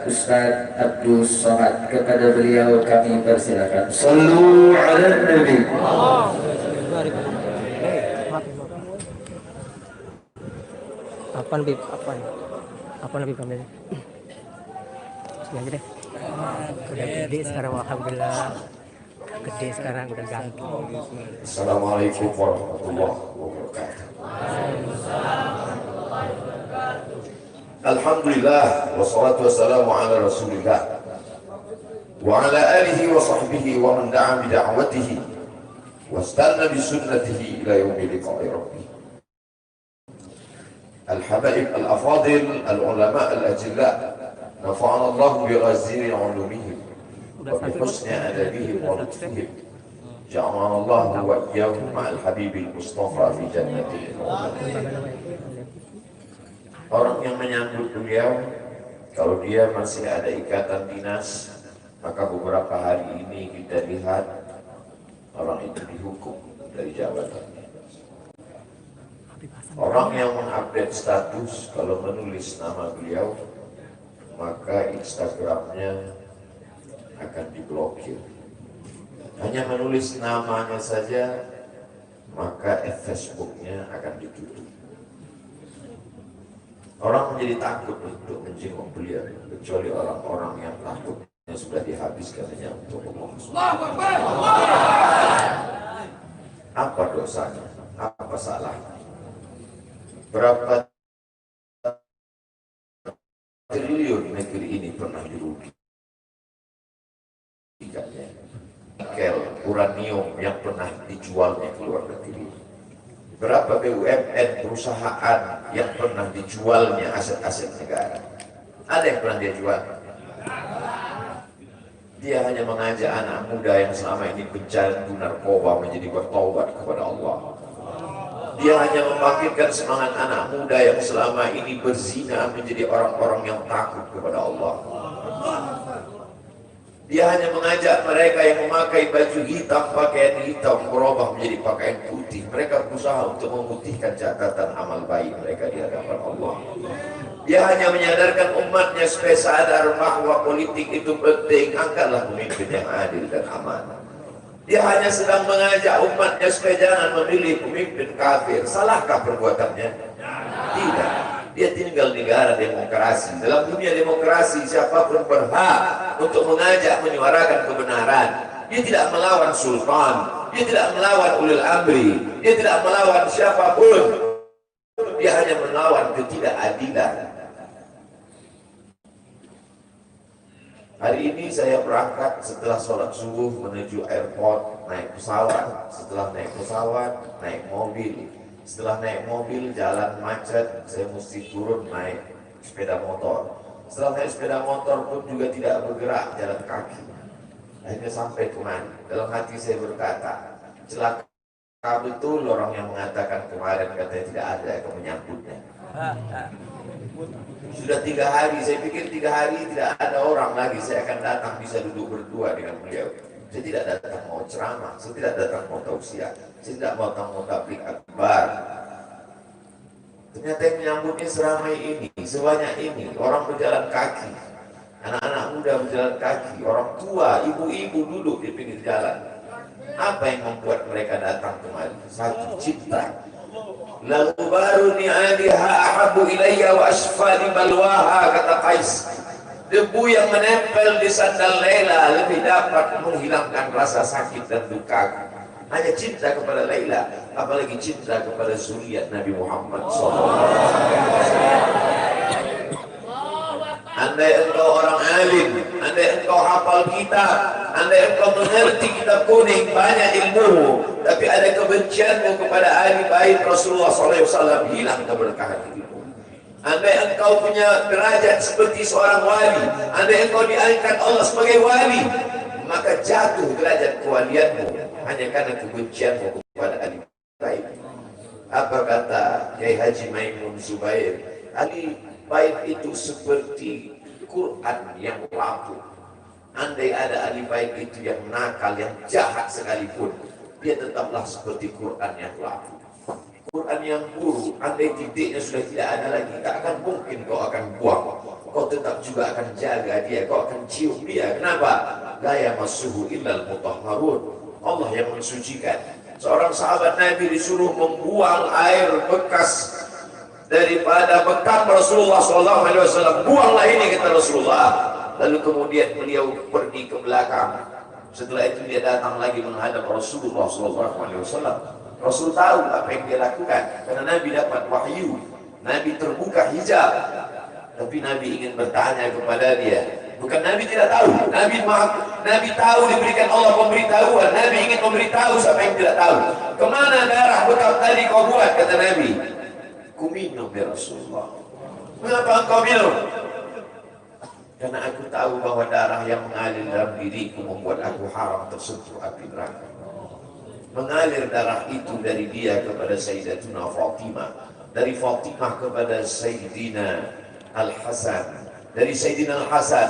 Ustaz Abdul Somad. Kepada beliau kami persilakan. Sallu ala Nabi. Apaan Bib? Apaan? Apaan Bib kamera? Sini aja deh. Udah gede sekarang, alhamdulillah. Gede sekarang, udah ganteng. Assalamualaikum warahmatullahi wabarakatuh. Alhamdulillah wassalatu wassalamu ala Rasulillah wa ala alihi wa sahbihi wa man da'a bi da'watihi wastanna bi sunnatihi ila yaumil liqa'i rabbih. Al-habaib al-afadil al-ulama al-ajilla nafa'ana Allah bi ghaziri 'ulumihim wa bi husni adabihim wa lutfihim. Ja'alana Allah wa iyyahum ma'al habibil mustafa fi jannatil Orang yang menyambut beliau, kalau dia masih ada ikatan dinas, maka beberapa hari ini kita lihat orang itu dihukum dari jabatannya. Orang yang mengupdate status, kalau menulis nama beliau, maka Instagramnya akan diblokir. Hanya menulis namanya saja, maka Facebooknya akan ditutup. Orang menjadi takut untuk menjenguk beliau, kecuali orang-orang yang takutnya sudah dihabiskan hanya untuk Allah. Apa dosanya? Apa salahnya? Berapa triliun negeri ini pernah dirugikannya? Nikel, uranium yang pernah dijualnya ke luar negeri. Berapa BUMN perusahaan yang pernah dijualnya aset-aset negara? Ada yang pernah dia jual? Dia hanya mengajak anak muda yang selama ini pecandu narkoba menjadi bertaubat kepada Allah. Dia hanya membangkitkan semangat anak muda yang selama ini berzina menjadi orang-orang yang takut kepada Allah. Dia hanya mengajak mereka yang memakai baju hitam, pakaian hitam, berubah menjadi pakaian putih. Mereka berusaha untuk memutihkan catatan amal baik mereka di hadapan Allah. Dia hanya menyadarkan umatnya supaya sadar bahwa politik itu penting. Angkatlah pemimpin yang adil dan amanah. Dia hanya sedang mengajak umatnya supaya jangan memilih pemimpin kafir. Salahkah perbuatannya? Tidak. Dia tinggal di negara demokrasi. Dalam dunia demokrasi, siapapun berhak untuk mengajak menyuarakan kebenaran. Dia tidak melawan sultan, dia tidak melawan ulil amri, dia tidak melawan siapapun. Dia hanya melawan ketidakadilan. Hari ini saya berangkat setelah sholat subuh menuju airport, naik pesawat. Setelah naik pesawat, naik mobil. Setelah naik mobil, jalan macet, saya mesti turun naik sepeda motor. Setelah naik sepeda motor pun juga tidak bergerak, jalan kaki. Akhirnya sampai kemana? Dalam hati saya berkata, celaka betul orang yang mengatakan kemarin katanya tidak ada yang menyambutnya. Sudah 3 hari, saya pikir 3 hari tidak ada orang lagi, saya akan datang bisa duduk berdua dengan beliau. Saya tidak datang mau ceramah, saya tidak datang mau tausiah, saya tidak mau datang mau tabligh akbar. Ternyata yang menyambutnya seramai ini, sebanyak ini, orang berjalan kaki, anak-anak muda berjalan kaki, orang tua, ibu-ibu duduk di pinggir jalan. Apa yang membuat mereka datang kemari? Satu, cinta. Lagu baru ni'adiha ahabu ilayya wa asfali balwaha, kata Qais. Debu yang menempel di sandal Laila lebih dapat menghilangkan rasa sakit dan duka. Hanya cinta kepada Laila, apalagi cinta kepada zuriat Nabi Muhammad SAW. Andai engkau orang alim, andai engkau hafal kitab, andai engkau mengerti kitab kuning, banyak ilmu, tapi ada kebencianmu kepada ahli bait Rasulullah SAW, hilang keberkahan hidupmu. Andai engkau punya derajat seperti seorang wali, andai engkau diangkat Allah sebagai wali, maka jatuh derajat kewalianmu hanya karena kebencianmu kepada ahli bait. Apa kata Kiai Haji Maimun Zubair? Ahli bait itu seperti Quran yang lapuk. Andai ada ahli bait itu yang nakal, yang jahat sekalipun, dia tetaplah seperti Quran yang lapuk. Quran yang buruk, andai titiknya sudah tidak ada lagi, tak akan mungkin kau akan buang. kau tetap juga akan jaga dia, kau akan cium dia. Kenapa? La yamassuhu illal mutahharun. Allah yang mensucikan. Seorang sahabat Nabi disuruh membuang air bekas daripada bekam Rasulullah SAW. Buanglah ini, kata Rasulullah. Lalu kemudian beliau pergi ke belakang. Setelah itu dia datang lagi menghadap Rasulullah SAW. Rasul tahu apa yang dia lakukan karena Nabi dapat wahyu. Nabi terbuka hijab. Tapi Nabi ingin bertanya kepada dia. Bukan Nabi tidak tahu. Nabi tahu, diberikan Allah pemberitahuan. Nabi ingin memberitahu siapa yang tidak tahu. Kemana darah bekam tadi kau buat, kata Nabi. Ku minum ya Rasulullah. Mengapa engkau minum? Karena aku tahu bahwa darah yang mengalir dalam diriku membuat aku haram tersentuh api neraka. Mengalir darah itu dari dia kepada Sayyidatuna Fatimah, dari Fatimah kepada Sayyidina Al-Hasan, dari Sayyidina Al-Hasan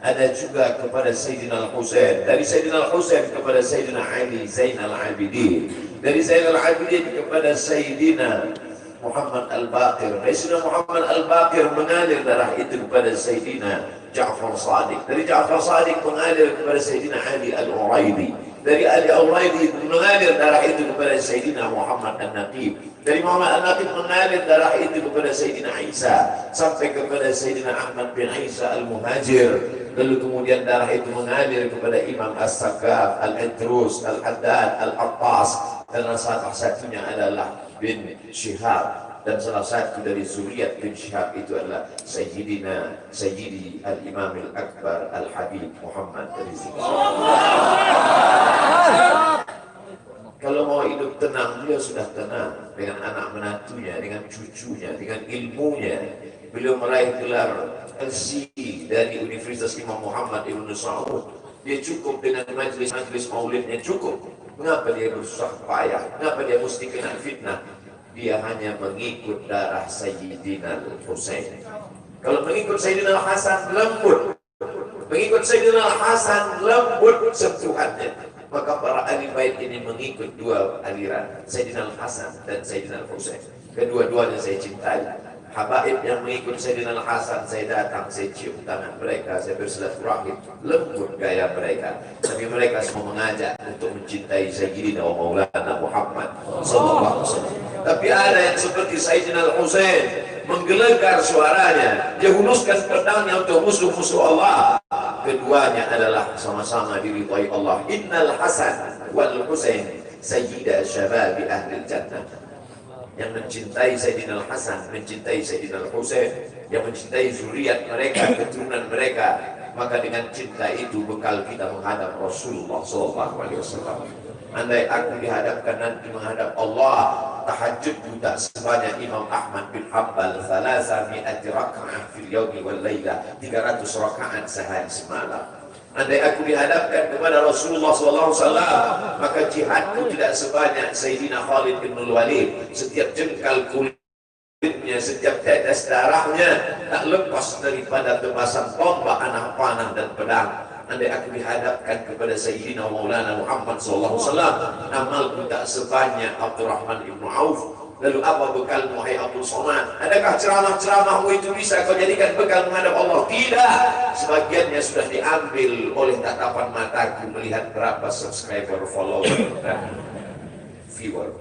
ada juga kepada Sayyidina Al-Husain, dari Sayyidina Al-Husain kepada Sayyidina Ali Zainal Abidin, dari Zainal Abidin kepada Sayyidina Muhammad Al-Baqir, dari Sayyidina Muhammad Al-Baqir mengalir darah itu kepada Sayyidina Ja'far Shadiq, dari Ja'far Shadiq mengalir kepada Sayyidina Ali Al-Uraidi, dari Ali Al-Uraidi mengalir darah itu kepada Sayyidina Muhammad An-Naqib, dari Muhammad An-Naqib mengalir darah itu kepada Sayyidina Isa sampai kepada Sayyidina Ahmad bin Isa Al-Muhajir. Lalu kemudian darah itu mengalir kepada Imam As-Sakaf, Al-Idrus, Al-Haddad, Al-Attas, dan salah satunya adalah bin Syihab, dan salah satu dari zuriat bin Syihab itu adalah Sayyidi Al-Imam Al-Akbar Al-Habib Muhammad Rizik. Kalau mau hidup tenang, beliau sudah tenang dengan anak menantunya, dengan cucunya, dengan ilmunya. Beliau meraih gelar LC dari Universitas Imam Muhammad Ibn Saud. Dia cukup dengan majlis-majlis maulidnya, cukup. Mengapa dia bersusah payah? Mengapa dia mesti kena fitnah? Dia hanya mengikut darah Sayyidina Al-Husain. Kalau mengikut Sayyidina Al-Hasan, lembut. Mengikut Sayyidina Al-Hasan, lembut sentuhannya. Maka para ahli bait ini mengikut dua aliran, Sayyidina Al-Hasan dan Sayyidina Al-Husain. Kedua-duanya saya cintai. Habaib yang mengikut Sayyidina Al-Hasan, saya datang, saya cium tangan mereka, saya bersilaturahim, lembut gaya mereka. Tapi mereka semua mengajak untuk mencintai Sayyidina wa Maulana Muhammad sallallahu alaihi wasallam. Tapi ada yang seperti Sayyidina Al-Husain menggelegar suaranya, dia huluskan pedangnya untuk musuh-musuh Allah. Keduanya adalah sama-sama diridhai Allah. Innal Hasan wal Husain sayyida syababi ahli jannah. Yang mencintai Sayyidina Al-Hasan, mencintai Sayyidina Al-Husain, yang mencintai zuriat mereka, keturunan mereka, maka dengan cinta itu bekal kita menghadap Rasulullah SAW. Andai aku dihadapkan nanti menghadap Allah, tahajud tak sebanyak Imam Ahmad bin Hanbal, 300 rakaat fil yaumi wal laila, 300 rakaat sehari semalam. Andai aku dihadapkan kepada Rasulullah SAW, maka jihadku tidak sebanyak Sayyidina Khalid bin Walid. Setiap jengkal kulitnya, setiap tetes darahnya tak lepas daripada tebasan tombak, anak panah dan pedang. Andai aku dihadapkan kepada Sayyidina Maulana Muhammad SAW, amalku tak sebanyak Abdurrahman ibn Auf. Lalu apa bekalmu, hai Abdul Somad? Adakah ceramah-ceramahmu itu bisa kau jadikan bekal menghadap Allah? Tidak. Sebagiannya sudah diambil oleh tatapan mataku melihat berapa subscriber, follower, dan viewer.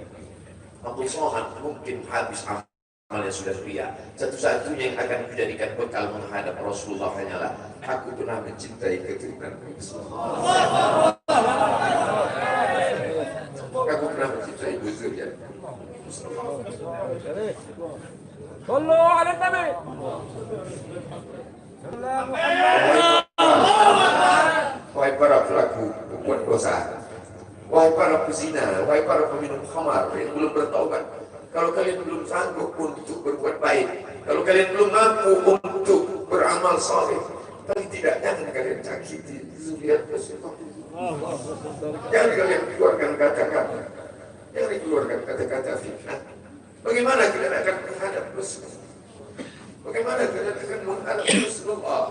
Abdul Somad mungkin habis amalnya sudah ria. Satu-satunya yang akan dijadikan bekal menghadap Rasulullah hanyalah aku pernah mencintai keturunan Rasulullah. Aku pernah mencintai zuriat. Sallu ala Nabi. Wahai para pelaku berbuat dosa, wahai para pezina, wahai para peminum khamar yang belum bertaubat, kalau kalian belum sanggup untuk berbuat baik, kalau kalian belum mampu untuk beramal saleh, paling tidak jangan kalian cakiti zuriat Rasulullah. Jangan kalian keluarkan kata-kata, jangan dikeluarkan kata-kata fitnah. Bagaimana kalian akan menghadap Rasulullah? Bagaimana kalian akan menghadap Rasulullah?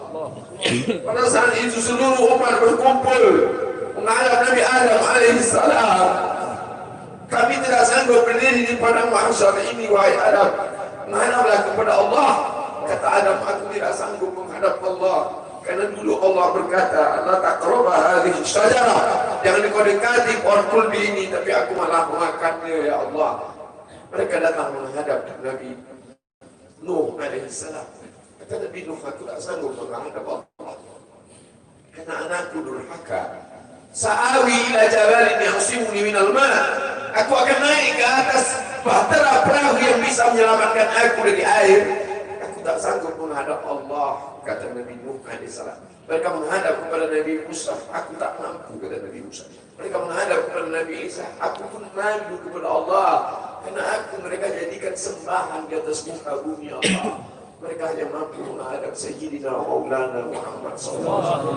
Pada saat itu seluruh umat berkumpul menghadap Nabi Adam alaihissalam. Kami tidak sanggup berdiri di padang mahsyar ini, wahai Adam. Menghadaplah kepada Allah, Kata Adam, aku tidak sanggup menghadap Allah. Karena dulu Allah berkata, la taqrabu hadhihi syajarah, jangan kau dekati pohon kulbi ini, tapi aku malah memakannya ya Allah. Mereka datang menghadap Nabi Nuh alaihissalam. Kata Nabi Nuh, aku tak sanggup menghadap Allah karena anakku durhaka. Sa'awi ila jabalin ya'simuni minal ma', aku akan naik ke atas bahtera perahu yang bisa menyelamatkan aku dari air. Aku tak sanggup menghadap Allah, kata Nabi Nuh alaihissalam. Mereka menghadap kepada Nabi Musa, aku tak mampu, kata Nabi Musa. Mereka menghadap kepada Nabi Isa, aku pun malu kepada Allah, karena aku mereka jadikan sembahan di atas muka bumi Allah. Mereka hanya mampu menghadap Sayyidina Maulana Muhammad SAW.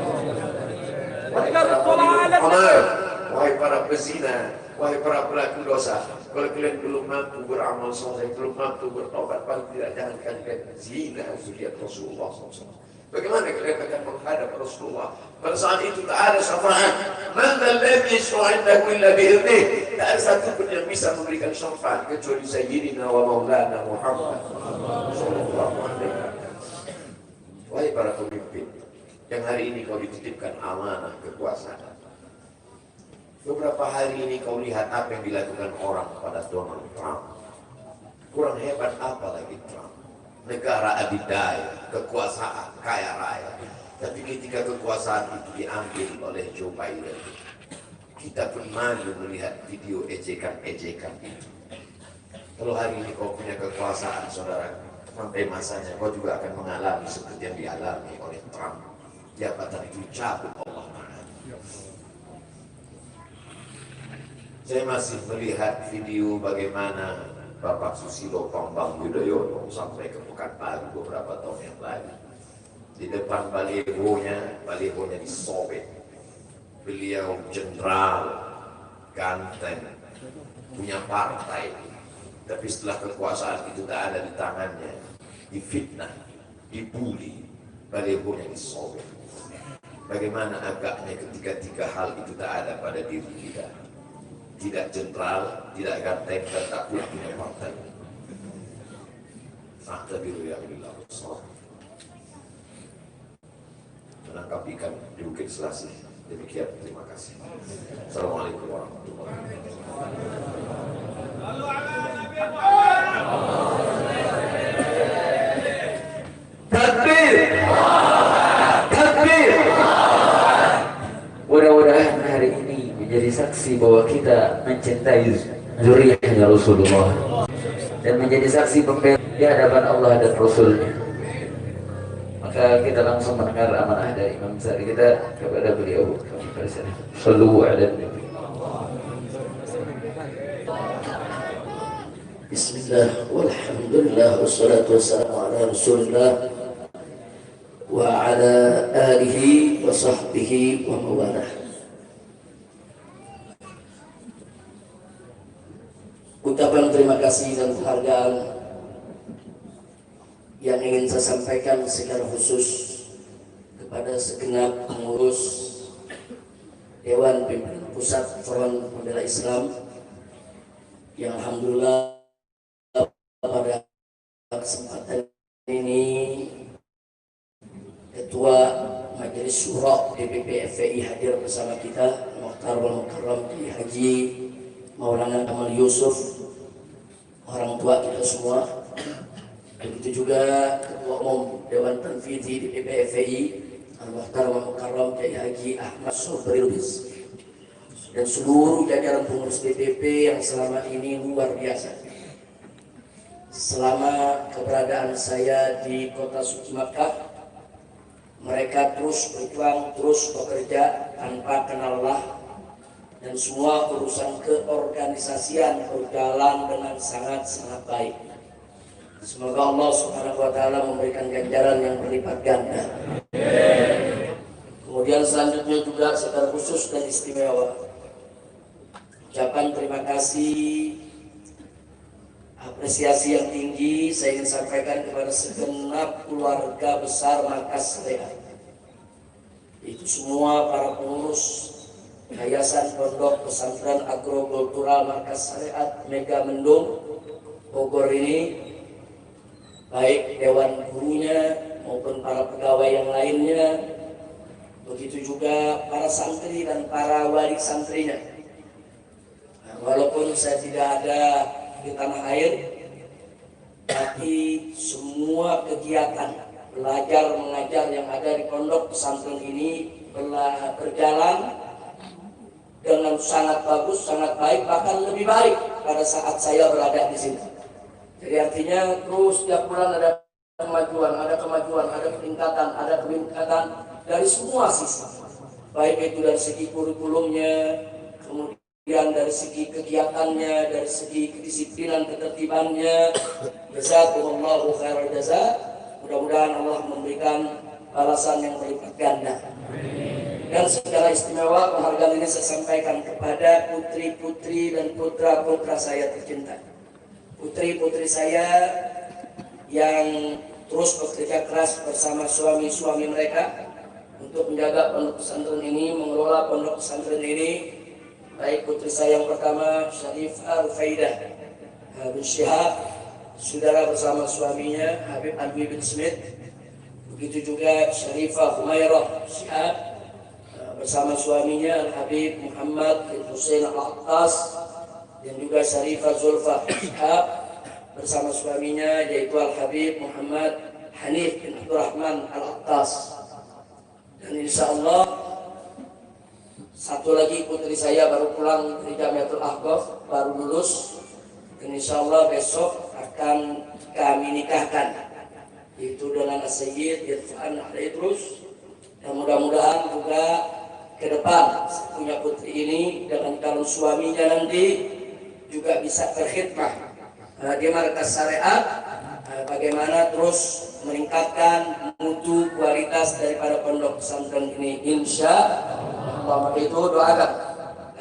Wahai para pezina, wahai para pelaku dosa, kalau kalian belum mampu beramal soleh, belum mampu bertobat, paling tidak jangan kalian zina zuriat Rasulullah SAW. Bagaimana kalian akan menghadap Rasulullah? Pada saat itu tak ada syafaat. Man alladhi yashfa'u indahu illa bi'idhnih. Tak ada satu pun yang bisa memberikan syafaat kecuali Sayyidina wa Maulana Muhammad sallallahu alaihi wasallam. Wahai para pemimpin yang hari ini kau dititipkan amanah kekuasaan. Beberapa hari ini kau lihat apa yang dilakukan orang kepada Donald Trump. Kurang hebat apa lagi Trump? Negara adidaya, kekuasaan, kaya raya. Tapi ketika kekuasaan itu diambil oleh Joe Biden, kita pun malu melihat video ejekan-ejekan itu. Kalau hari ini kau punya kekuasaan, saudara, sampai masanya kau juga akan mengalami seperti yang dialami oleh Trump. Jabatan itu cabut Allah Ta'ala. Saya masih melihat video bagaimana Bapak Susilo Bambang Yudhoyono sampai ke Pekanbaru beberapa tahun yang lalu. Di depan balihonya disobek. Beliau jenderal, ganteng, punya partai. Tapi setelah kekuasaan itu tak ada di tangannya, difitnah, dibully, balihonya disobek. Bagaimana agaknya ketika tiga hal itu tak ada pada diri kita. Tidak jenderal, tidak ganteng, dan tak pula punya partai. Fakta biru yang dilakukan menangkap ikan di Bukit Selasih. Demikian, terima kasih. Assalamualaikum warahmatullahi wabarakatuh. Takbir! Takbir! Mudah-mudahan hari ini menjadi saksi bahwa kita mencintai zuriyahnya Rasulullah dan menjadi saksi pembela di hadapan Allah dan Rasulnya. Maka kita langsung mendengar amanah dari Imam besar kita kepada beliau. Sallu ala Nabi. Bismillah, walhamdulillah, wassalatu wassalamu ala Rasulillah wa ala alihi wa sahbihi wa mawalah. Ucapan terima kasih dan penghargaan yang ingin saya sampaikan secara khusus kepada segenap pengurus Dewan Pimpinan Pusat Front Pembela Islam yang alhamdulillah pada kesempatan ini Ketua Majelis Syuro DPP FPI hadir bersama kita, Muhtar wal Mukarram Kiai Haji Maulana Kamal Yusuf, orang tua kita semua. Begitu juga Ketua Umum Dewan Tanfidhi DPP FPI Al-Muhtar wal Mukarram Kiai Haji Ahmad Sobri Lubis, dan seluruh jajaran pengurus DPP yang selama ini luar biasa. Selama keberadaan saya di kota suci Makkah, mereka terus berjuang, terus bekerja tanpa kenal lelah, dan semua urusan keorganisasian berjalan dengan sangat-sangat baik. Semoga Allah Subhanahu wa Ta'ala memberikan ganjaran yang berlipat ganda. Kemudian selanjutnya juga secara khusus dan istimewa, ucapan terima kasih, apresiasi yang tinggi saya ingin sampaikan kepada segenap keluarga besar Markas Syariat. Itu semua para pengurus Yayasan Pondok Pesantren Agrokultural Markas Syariat Mega Mendung Bogor ini, baik dewan gurunya maupun para pegawai yang lainnya, begitu juga para santri dan para wali santrinya. Nah, walaupun saya tidak ada di tanah air, tapi semua kegiatan belajar mengajar yang ada di pondok pesantren ini berjalan dengan sangat bagus, sangat baik, bahkan lebih baik pada saat saya berada di sini. Jadi artinya terus setiap bulan ada kemajuan, ada peningkatan dari semua sisi. Baik itu dari segi kurikulumnya, kemudian dari segi kegiatannya, dari segi kedisiplinan, ketertibannya. Jazakumullahu khairal jazaa. Mudah-mudahan Allah memberikan balasan yang berlipat ganda. Dan secara istimewa penghargaan ini saya sampaikan kepada putri-putri dan putra-putra saya tercinta. Putri-putri saya yang terus bekerja keras bersama suami-suami mereka untuk menjaga pondok pesantren ini, mengelola pondok pesantren ini. Baik putri saya yang pertama, Syarifah Rufaidah bin Syihab, saudara bersama suaminya Habib Alwi bin Smith. Begitu juga Syarifah Humairah Syihab bersama suaminya Habib Muhammad bin Hussein Al-Attas, dan juga Syarifah Zulfa Syihab bersama suaminya yaitu Al-Habib Muhammad Hanif bin Abdurrahman Al-Attas. Dan insya Allah satu lagi putri saya baru pulang dari Jamiatul Ahqaf, baru lulus, dan insya Allah besok akan kami nikahkan, yaitu dengan Sayyid Irfan Idrus. Dan mudah-mudahan juga ke depan punya putri ini dengan calon suaminya nanti juga bisa berkhidmah di markas syariat, bagaimana terus meningkatkan mutu kualitas daripada pondok pesantren ini, insya Allah. Maka itu doakan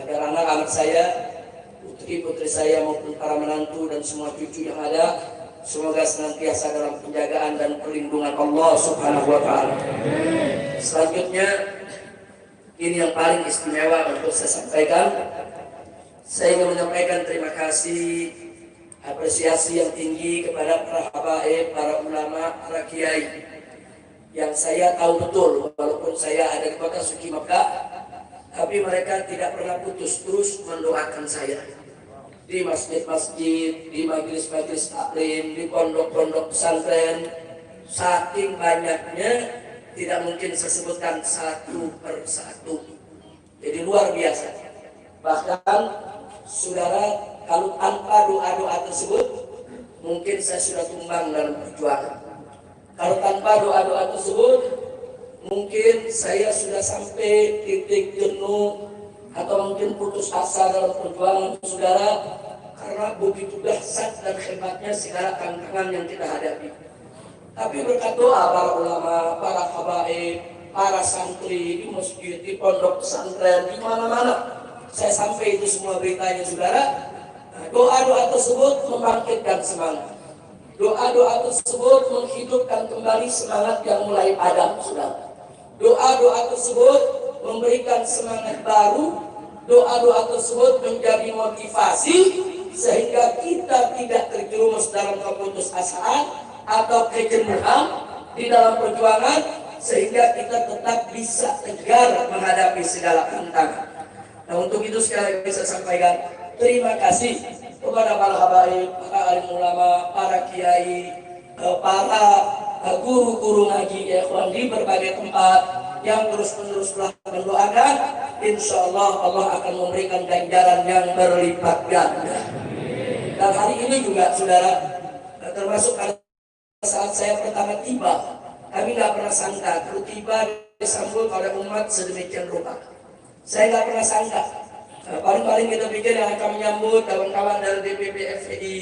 agar anak-anak saya, putri-putri saya maupun para menantu dan semua cucu yang ada, semoga senantiasa dalam penjagaan dan perlindungan Allah Subhanahu wa Ta'ala. Selanjutnya, ini yang paling istimewa untuk saya sampaikan. Saya ingin menyampaikan terima kasih, apresiasi yang tinggi kepada para habaib, para ulama, para kiai yang saya tahu betul, walaupun saya ada di kota suci Makkah, tapi mereka tidak pernah putus terus mendoakan saya di masjid-masjid, di majelis-majelis taklim, di pondok-pondok pesantren. Saking banyaknya tidak mungkin saya sebutkan satu per satu. Jadi luar biasa. Bahkan saudara, kalau tanpa doa-doa tersebut mungkin saya sudah tumbang dalam perjuangan. Kalau tanpa doa-doa tersebut mungkin saya sudah sampai titik jenuh atau mungkin putus asa dalam perjuangan saudara, karena begitu dahsyat dan hebatnya segala tantangan yang kita hadapi. Tapi berkat doa para ulama, para habaib, para santri di masjid, di pondok pesantren, di mana-mana saya sampai itu semua beritanya saudara. Doa-doa tersebut membangkitkan semangat. Doa-doa tersebut menghidupkan kembali semangat yang mulai padam saudara. Doa-doa tersebut memberikan semangat baru. Doa-doa tersebut menjadi motivasi sehingga kita tidak terjerumus dalam keputusasaan atau kejenuhan di dalam perjuangan, sehingga kita tetap bisa tegar menghadapi segala tantangan. Nah, untuk itu sekali lagi saya sampaikan terima kasih kepada para habaib, para alim ulama, para kiai, para guru-guru ngaji ikhwan di berbagai tempat yang terus-menerus telah mendoakan. Insya Allah Allah akan memberikan ganjaran yang berlipat ganda. Dan hari ini juga saudara, termasuk saat saya pertama tiba, kami nggak pernah sangka kalau tiba disambut oleh umat sedemikian rupa. Saya nggak pernah sangka. Paling-paling kita pikir yang akan menyambut kawan-kawan dari DPP FPI,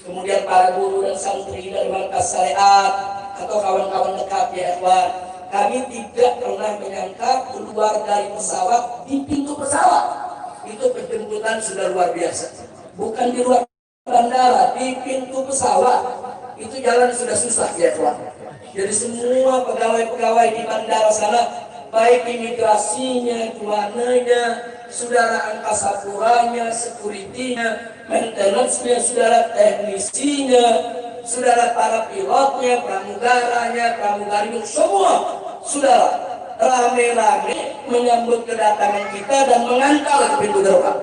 kemudian para guru dan santri dari markas syariat atau kawan-kawan dekat ya ikhwan. Kami tidak pernah menyangka keluar dari pesawat di pintu pesawat itu penjemputan sudah luar biasa. Bukan di luar bandara, di pintu pesawat itu jalan sudah susah ya ikhwan. Jadi semua pegawai-pegawai di bandara sana, baik imigrasinya, cuananya, saudara angkasa puranya, sekuritinya, maintenance-nya, saudara teknisinya, saudara, para pilotnya, pramugaranya, pramugarinya, semua saudara rame-rame menyambut kedatangan kita dan mengantar ke pintu gerbang.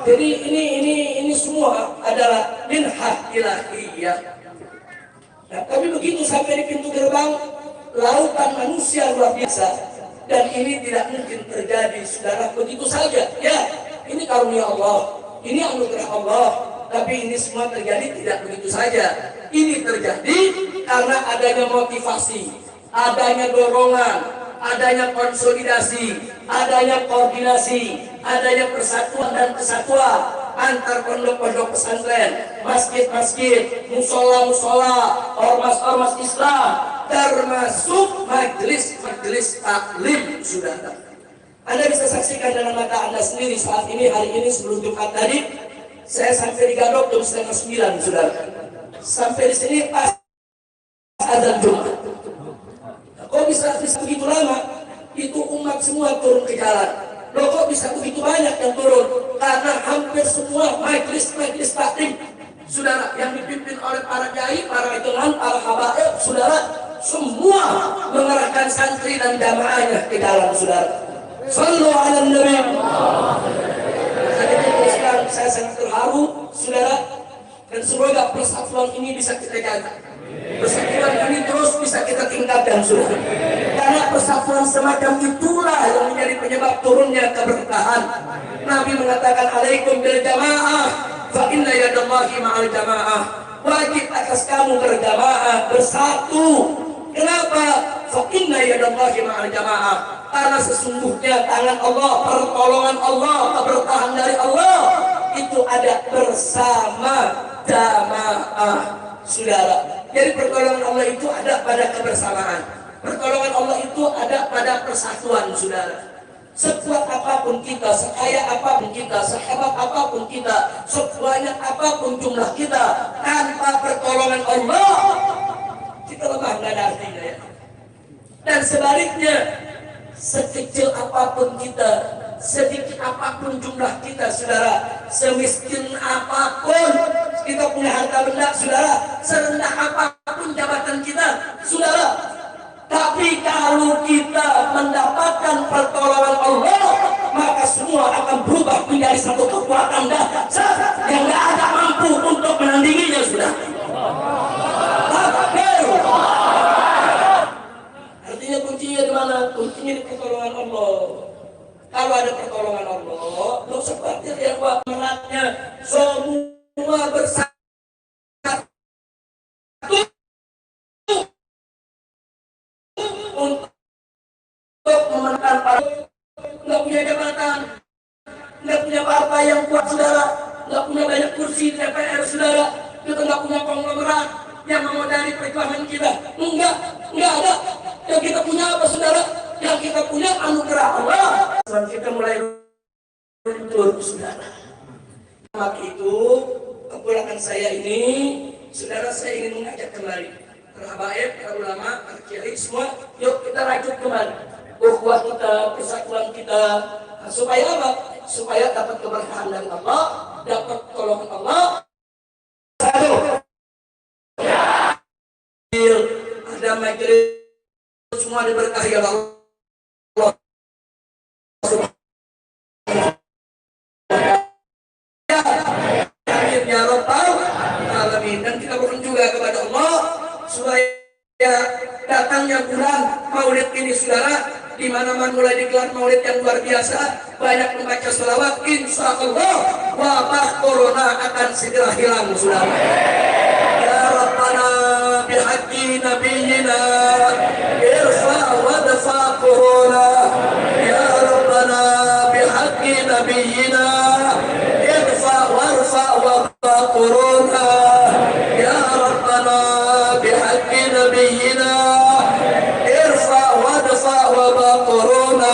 Jadi ini semua adalah minhah ilahiyah. Nah, tapi begitu sampai di pintu gerbang, lautan manusia luar biasa, dan ini tidak mungkin terjadi, saudara, begitu saja. Ya, ini karunia Allah, ini anugerah Allah, tapi ini semua terjadi tidak begitu saja. Ini terjadi karena adanya motivasi, adanya dorongan, adanya konsolidasi, adanya koordinasi, adanya persatuan dan kesatuan antar pondok-pondok pesantren, masjid-masjid, musola-musola, ormas-ormas Islam, termasuk majelis-majelis taklim, saudara. Anda bisa saksikan dengan mata Anda sendiri saat ini, hari ini sebelum Jumat tadi, saya sampai di Gadok jam 8:30, saudara. Sampai di sini pas adzan Jumat. Kok bisa begitu lama? Itu umat semua turun ke jalan. Loh, kok bisa begitu banyak yang turun? Karena hampir semua majelis taklim, saudara, yang dipimpin oleh para kiai, para itulan, para habaib, saudara, semua mengerahkan santri dan jamaahnya ke dalam, saudara. Sallu ala nabi. Jadi sekarang saya sangat terharu, saudara, dan semoga persatuan ini bisa kita jaga. Persatuan ini terus bisa kita tingkatkan, saudara. Karena persatuan semacam itulah yang menjadi penyebab turunnya keberkahan. Nabi mengatakan, alaikum bil jamaah, fa inna yadallahi ma'al jamaah. Wajib atas kamu berjamaah, bersatu. Kenapa? Fa inna yadallahi ma'al jamaah. Karena sesungguhnya tangan Allah, pertolongan Allah, keberkahan dari Allah itu ada bersama jamaah, saudara. Jadi pertolongan Allah itu ada pada kebersamaan. Pertolongan Allah itu ada pada persatuan, saudara. Sekuat apapun kita, sekaya apapun kita, sehebat apapun kita, sebanyak apapun jumlah kita, tanpa pertolongan Allah, kita lemah, nggak ada artinya, ya. Dan sebaliknya, sekecil apapun kita, sedikit apapun jumlah kita, saudara, semiskin apapun kita punya harta benda, saudara, serendah apapun jabatan kita, saudara, tapi kalau kita mendapatkan pertolongan Allah, maka semua akan berubah menjadi satu kekuatan dahsyat yang tidak ada mampu untuk menandinginya, sudah. Artinya kuncinya di mana? Kuncinya di pertolongan Allah. Kalau ada pertolongan Allah, lo seperti yang buat meratnya, semua bersatu untuk memenangkan partai. Nggak punya jabatan, nggak punya partai yang kuat, saudara, nggak punya banyak kursi di DPR, saudara, kita nggak punya konglomerat yang memodali perjuangan kita. Enggak ada. Yang kita punya apa, saudara? Yang kita punya anugerah Allah. Dan kita mulai runtuh, saudara. Maka itu kepulangan saya ini, saudara, saya ingin mengajak kembali para habaib, para ulama, para kiai, semua, yuk kita rajut kembali ukhuwah kita, persatuan kita, supaya apa? Supaya dapat keberkahan dari Allah, dapat tolongan Allah. Ada majelis semua diberkahi oleh Allah. Amin ya rabbal alamin. Dan kita mohon juga kepada Allah supaya datangnya bulan Maulid ini, saudara, di mana-mana mulai digelar Maulid yang luar biasa, banyak membaca sholawat, insya Allah wabah corona akan segera hilang, saudara. Ya Rabbana bihaqqi nabiyina irfa wadfa corona. Ya Rabbana bihaqqi nabiyina irfa warfa wadfa corona. Ya Rabbana bihaqqi nabiyina irfa wadfa wadfa corona.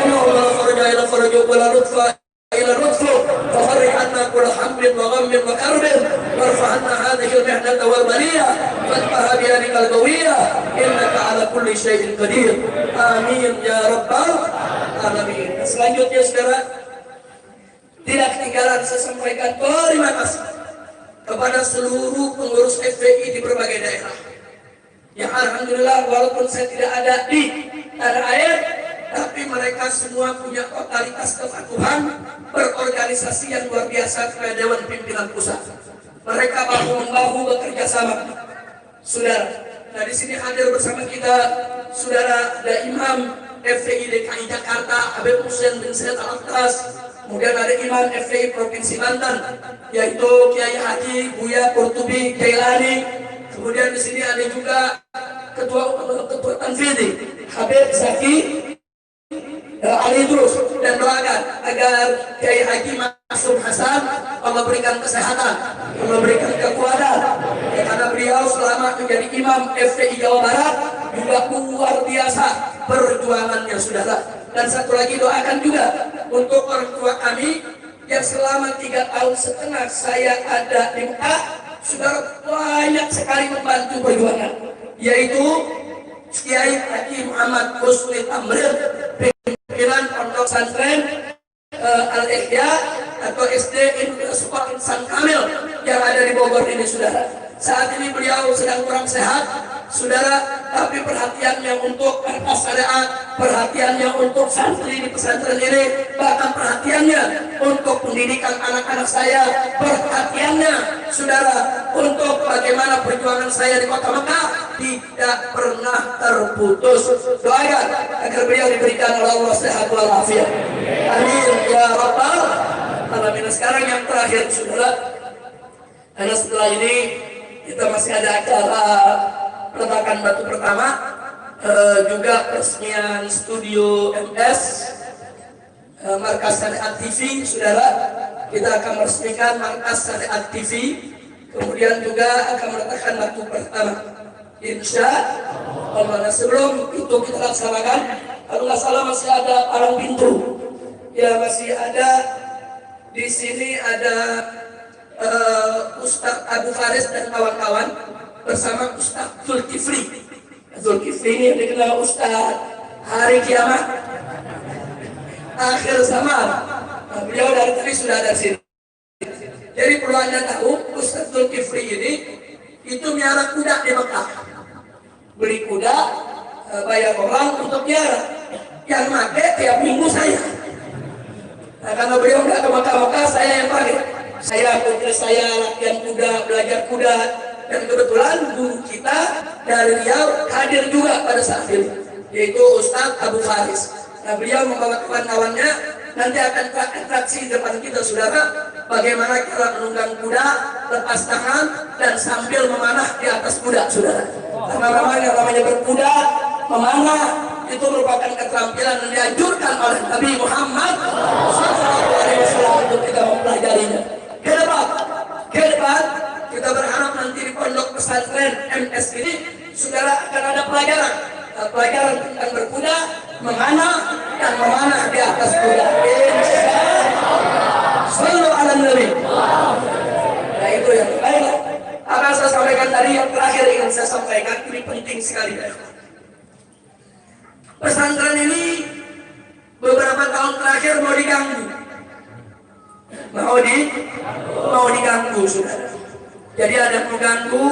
Allahumma farja ila farja wala lutfa ila lutfu fafarrij anna kull hammin wa ghammin wa karbin warfa anna hadhihi al-mihnata wal baliyah fatahha bi yadika al-qawiyah innaka ala kulli syai'in qadir. Amin ya rabbal alamin. Selanjutnya, saudara, tidak ketinggalan saya sampaikan terima kasih kepada seluruh pengurus FPI di berbagai daerah. Yang alhamdulillah walaupun saya tidak ada di tanah air, tapi mereka semua punya totalitas kepatuhan berorganisasi yang luar biasa kepada Dewan Pimpinan Pusat. Mereka bahu-membahu bekerja sama. Saudara, nah di sini hadir bersama kita Saudara ada Imam FPI DKI Jakarta Habib Hussein bin Said Al-Atras, kemudian ada Imam FPI Provinsi Banten yaitu Kiai Haji Buya Qurtubi Jailani, kemudian di sini ada juga Ketua Tanfidhi Habib Zaki Ali terus, dan doakan agar Kiai Haji Masum Hasan Allah berikan kesehatan, Allah berikan kekuatan, ya, karena beliau selama menjadi Imam FPI Jawa Barat juga luar biasa perjuangannya saudara. Dan satu lagi doakan juga untuk orang tua kami yang selama 3,5 tahun saya ada di Mekah, saudara banyak sekali membantu perjuangan, yaitu Kiai Haji Muhammad Husni Tamrin, pimpinan Pondok Pesantren Al-Ihya atau SD Sekolah Insan Kamil yang ada di Bogor ini saudara. Saat ini beliau sedang kurang sehat saudara, tapi perhatiannya untuk markas syariat, perhatiannya untuk santri di pesantren ini, bahkan perhatiannya untuk pendidikan anak-anak saya, perhatiannya saudara untuk bagaimana perjuangan saya di kota Mekah tidak pernah terputus. Doakan agar beliau diberikan oleh Allah sehat walafiat. Amin ya rabbal alamin. Sekarang yang terakhir saudara, karena setelah ini kita masih ada acara peletakan batu pertama, juga peresmian studio MS Markas Syariat TV saudara. Kita akan meresmikan Markas Syariat TV, kemudian juga akan meletakkan batu pertama insya Allah. Nah, sebelum itu kita laksanakan, kalau nggak salah masih ada palang pintu ya, masih ada di sini ada Ustadz Abu Faris dan kawan-kawan bersama Ustadz Zulkifli. Zulkifli ini yang dikenal Ustadz hari kiamat akhir zaman. Nah, beliau dari tadi sudah ada di sini. Jadi perlu Anda tahu, Ustadz Zulkifli ini itu miara kuda di Mekah. Beli kuda, bayar orang untuk miara. Yang pakai tiap minggu saya. Nah, karena beliau nggak ke Mekah, saya yang pakai. Saya putri saya latihan kuda, belajar kuda, dan kebetulan guru kita dari Riau hadir juga pada saat itu, yaitu Ustadz Abu Faris. Nah, beliau membawa kawan-kawannya, nanti akan atraksi depan kita saudara, bagaimana cara menunggang kuda, lepas tangan, dan sambil memanah di atas kuda saudara. Karena namanya berkuda, memanah itu merupakan keterampilan yang dianjurkan oleh Nabi Muhammad SAW untuk kita mempelajarinya. Ke depan kita berharap nanti di pondok pesantren MS ini saudara akan ada pelajaran tentang berkuda, memanah, dan memanah di atas kuda. Sallu ala Nabi. Nah, itu yang baiklah. Akan saya sampaikan tadi, yang terakhir ingin saya sampaikan, ini penting sekali. Pesantren ini beberapa tahun terakhir mau diganggu. Mau diganggu saudara. Jadi ada yang mengganggu,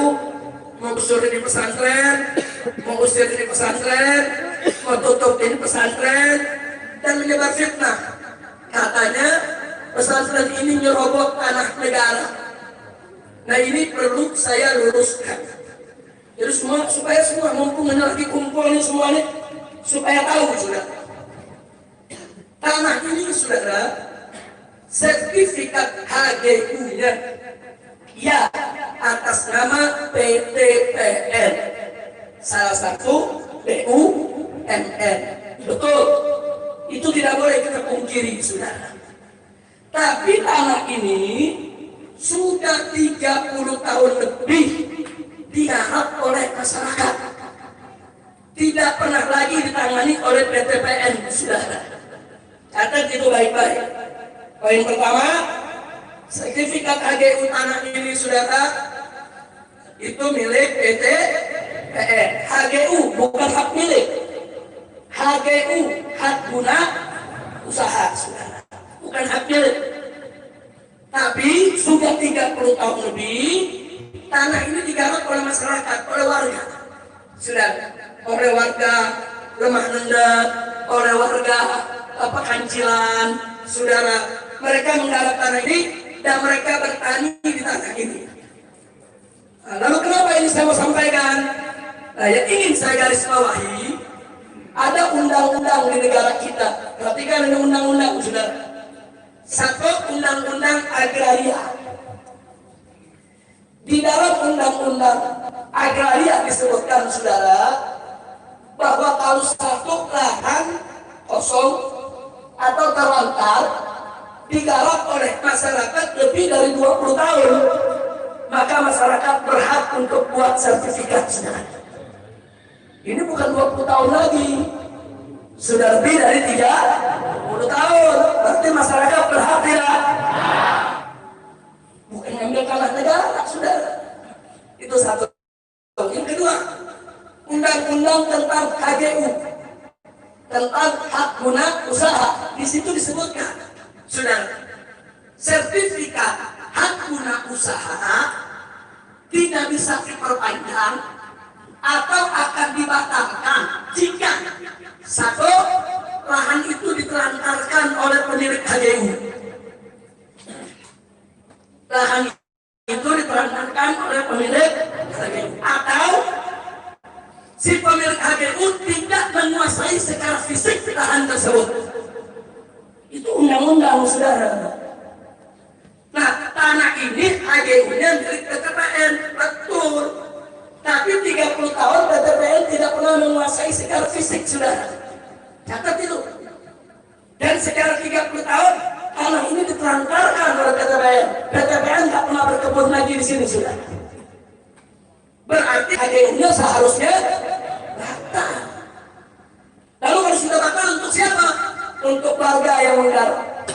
mau usir di pesantren, mau usir di pesantren, mau tutup di pesantren, dan menyebar fitnah. Katanya pesantren ini nyerobot tanah negara. Nah, ini perlu saya luruskan. Jadi supaya semua mumpung lagi kumpul ini semuanya, supaya tahu saudara. Tanah ini saudara, sertifikat HGU-nya ya atas nama PTPN, salah satu BUMN. Betul, itu tidak boleh kita pungkiri saudara. Tapi tanah ini sudah 30 tahun lebih digarap oleh masyarakat, tidak pernah lagi ditangani oleh PTPN saudara. Catat itu baik-baik. Poin pertama, sertifikat HGU tanah ini saudara itu milik PTPN. HGU bukan hak milik. HGU hak guna usaha saudara, bukan hak milik. Tapi sudah 30 tahun lebih tanah ini digarap oleh masyarakat, oleh warga. Sudah oleh warga Lemah Nendek, oleh warga Pekancilan, saudara. Mereka menggarap tanah ini dan mereka bertani di tanah ini. Nah, lalu kenapa ini saya mau sampaikan? Nah, yang ingin saya garis bawahi, ada undang-undang di negara kita. Perhatikan ini undang-undang, saudara. Satu, undang-undang agraria. Di dalam undang-undang agraria disebutkan, saudara, bahwa kalau satu lahan kosong atau terlantar digarap oleh masyarakat lebih dari 20 tahun, maka masyarakat berhak untuk buat sertifikat, saudara. Ini bukan 20 tahun lagi, sudah lebih dari 30 tahun. Berarti masyarakat berhak tidak? Bukan ngambil tanah negara, saudara. Itu satu. Yang kedua, undang-undang tentang HGU, tentang hak guna usaha. Di situ disebutkan, saudara, sertifikat hak guna usaha tidak bisa diperpanjang atau akan dibatalkan jika satu, lahan itu ditelantarkan oleh pemilik HGU. Lahan itu ditelantarkan oleh pemilik HGU, atau si pemilik HGU tidak menguasai secara fisik lahan tersebut. Itu undang-undang, saudara. Nah, tanah ini HGU-nya milik PTPN, betul. Tapi 30 tahun PTPN tidak pernah menguasai secara fisik, saudara. Catat itu. Dan secara 30 tahun tanah ini ditelantarkan oleh PTPN. PTPN nggak pernah berkebun lagi di sini, saudara. Berarti HGU-nya seharusnya batal. Lalu harus kita batal untuk siapa? Untuk warga yang menggarap,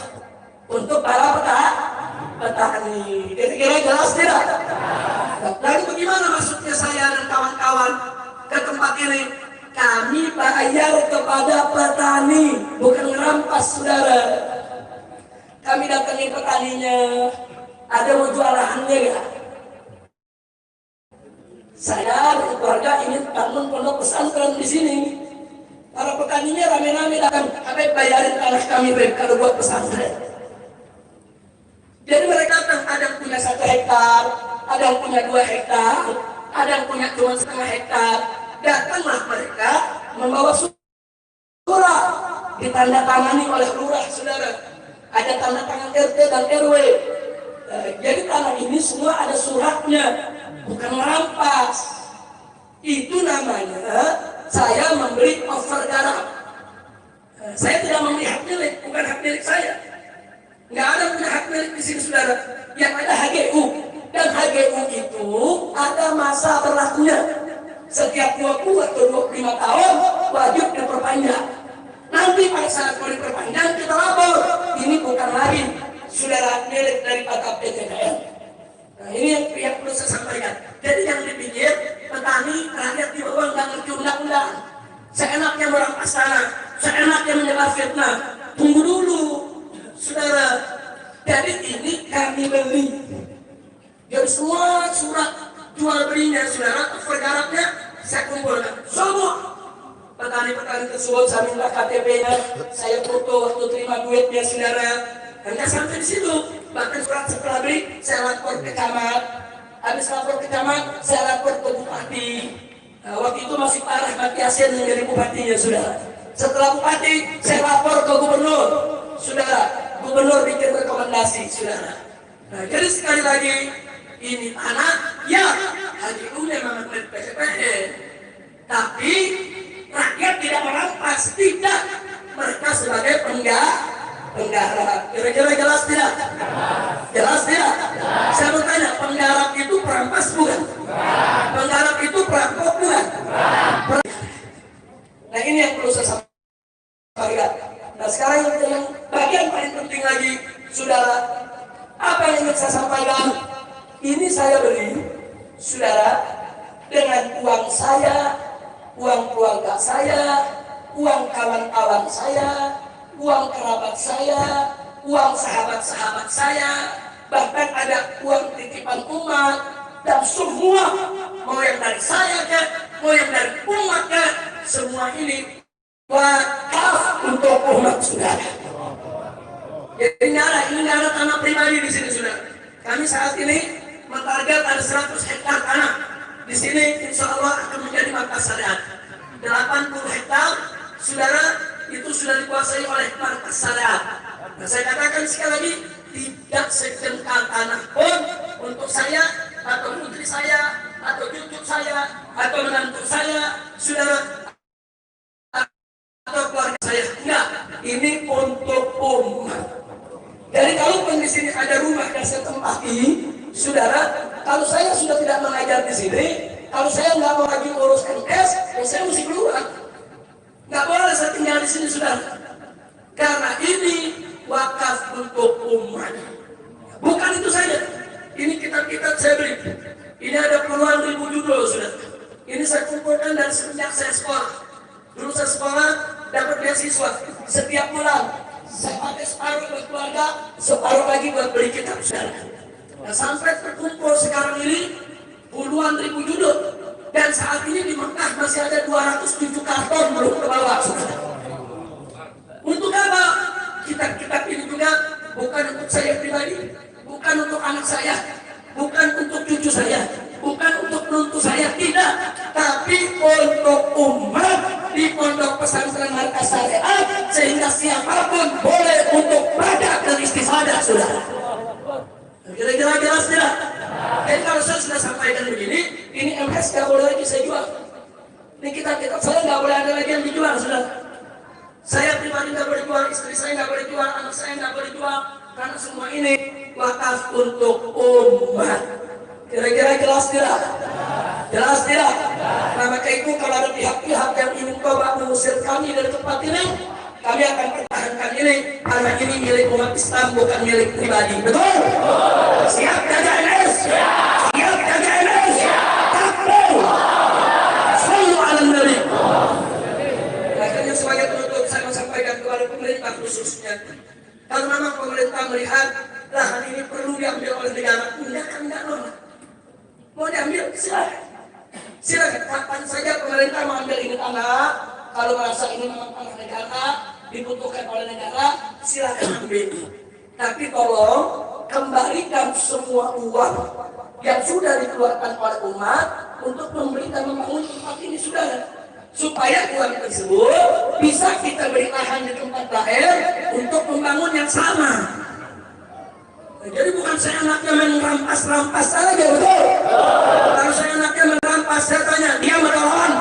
untuk para petani. Kira-kira jelas tidak? Lalu bagaimana maksudnya saya dan kawan-kawan ke tempat ini? Kami bayar kepada petani, bukan merampas, saudara. Kami datangin petaninya, ada mau jual lahannya nggak? Saya dan keluarga ingin bangun pondok pesantren di sini. Para petaninya rame-rame datang, kami bayarin tanah kami kalau buat pesantren. Jadi mereka datang, ada yang punya 1 hektar, ada yang punya 2 hektar, ada yang punya cuma 1/2 hektar. Datanglah mereka membawa surat ditandatangani oleh lurah, saudara. Ada tanda tangan RT dan RW. Jadi tanah ini semua ada suratnya, bukan merampas. Itu namanya saya memberi over garap. Saya tidak memberi hak milik, bukan hak milik saya. Nggak ada punya hak milik di sini, saudara. Yang ada HGU, dan HGU itu ada masa berlakunya. Setiap 20 atau 25 tahun wajib diperpanjang. Nanti pada saat mau diperpanjang kita lapor, ini bukan lagi saudara milik daripada PTPN. Nah, ini yang perlu saya sampaikan. Jadi yang dipikir petani rakyat di bawah nggak ngerti undang-undang, seenaknya merampas tanah, seenaknya menyebar fitnah. Tunggu dulu, saudara. Jadi ini kami beli. Jadi semua surat jual belinya, saudara, pergarapnya saya kumpulkan. Semua petani-petani tersebut saya minta KTP-nya, saya foto waktu terima duitnya, saudara. Hanya sampai di situ. Bahkan surat setelah beli, saya lapor ke camat. Habis lapor ke camat, saya lapor ke bupati. Nah, waktu itu masih Pak Rahmat Yasin yang jadi bupatinya, saudara. Setelah bupati, saya lapor ke gubernur, saudara. Gubernur bikin rekomendasi, saudara. Nah, jadi sekali lagi, ini tanah, ya, HGU memang milik PTPN. Tapi rakyat tidak merampas, tidak. Mereka sebagai penggarap. Kira-kira jelas tidak? Jelas tidak? Saya bertanya, penggarap itu perampas bukan? Penggarap itu perampok bukan? Nah, ini yang perlu saya sampaikan. Nah, sekarang yang bagian paling penting lagi, saudara, apa yang ingin saya sampaikan? Ini saya beli, saudara, dengan uang saya, uang keluarga saya, uang kawan-kawan saya, uang kerabat saya, uang sahabat-sahabat saya, bahkan ada uang titipan umat, dan semua mau yang dari saya kan, mau yang dari umat kan, semua ini wakaf untuk umat saudara. Jadi ini ada tanah pribadi di sini saudara. Kami saat ini mentarget ada 100 hektar tanah. Di sini insya Allah akan menjadi markas syariat. 80 hektar saudara itu sudah dikuasai oleh markas syariat. Nah, saya katakan sekali lagi, tidak sejengkal tanah pun untuk saya atau putri saya atau cucu saya atau menantu saya, saudara atau keluarga saya. Enggak, ini untuk umat. Jadi kalau pun di sini ada rumah yang saya tempati, saudara, kalau saya sudah tidak mengajar di sini, kalau saya nggak mau lagi urus MTs, ya saya mesti keluar. Nggak boleh saya tinggal di sini, saudara. Karena ini wakaf untuk umat. Bukan itu saja. Ini kitab-kitab saya beli. Ini ada puluhan ribu judul, saudara. Ini saya kumpulkan dari semenjak saya sekolah. Dulu saya sekolah dapat beasiswa setiap bulan. Saya pakai separuh buat keluarga, separuh lagi buat beli kitab, saudara. Nah, sampai terkumpul sekarang ini puluhan ribu judul. Dan saat ini di Mekah masih ada 207 karton belum ke bawah, saudara. Untuk apa? Kitab-kitab ini juga bukan untuk saya pribadi, bukan untuk anak saya, bukan untuk cucu saya, bukan untuk menantu saya, tidak. Tapi untuk umat di pondok pesantren markas syariat, sehingga siapapun boleh untuk baca dan istifadah, saudara. Kira-kira jelas tidak? Jadi kalau saya sudah sampaikan begini, ini MS nggak boleh lagi saya jual. Ini kitab-kitab saya nggak boleh ada lagi yang dijual, saudara. Saya pribadi nggak boleh jual, istri saya nggak boleh jual, anak saya nggak boleh jual, karena semua ini wakaf untuk umat. Kira-kira jelas tidak? Jelas tidak? Nah, maka itu kalau ada pihak-pihak yang ingin coba mengusir kami dari tempat ini, kami akan pertahankan ini, karena ini milik umat Islam, bukan milik pribadi. Betul? Siap jaga NS? Siap jaga NS? Takbir! Sallu ala Nabi. Akhirnya sebagai penutup saya menyampaikan kepada pemerintah khususnya, kalau memang pemerintah melihat lahan ini perlu diambil oleh negara, enggak normal. Mau diambil, silakan. Silakan, kapan saja pemerintah mengambil ini tanah, kalau merasa ini memang tanah negara, dibutuhkan oleh negara, silakan ambil. Tapi tolong kembalikan semua uang yang sudah dikeluarkan oleh umat untuk membeli dan membangun tempat ini, saudara. Supaya uang tersebut bisa kita beri lahan di tempat lain untuk membangun yang sama. Jadi bukan saya anaknya main rampas-rampas saja, betul? Kalau saya anaknya main rampas, saya tanya, dia mentolongan?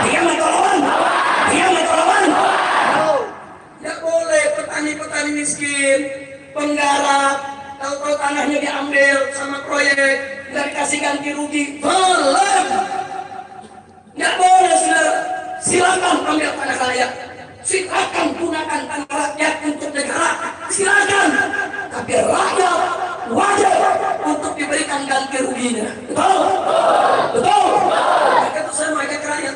Dia mentolongan? Dia mentolongan? Tidak boleh petani-petani miskin, penggarap, tahu-tahu tanahnya diambil sama proyek, nggak dikasih ganti rugi. Belum! Nggak boleh, saudara. Silakan ambil tanah rakyat. Silakan gunakan tanah rakyat untuk negara. Silakan. Tapi rakyat wajib untuk diberikan ganti ruginya. Betul? Betul? Maka itu saya mengajak rakyat,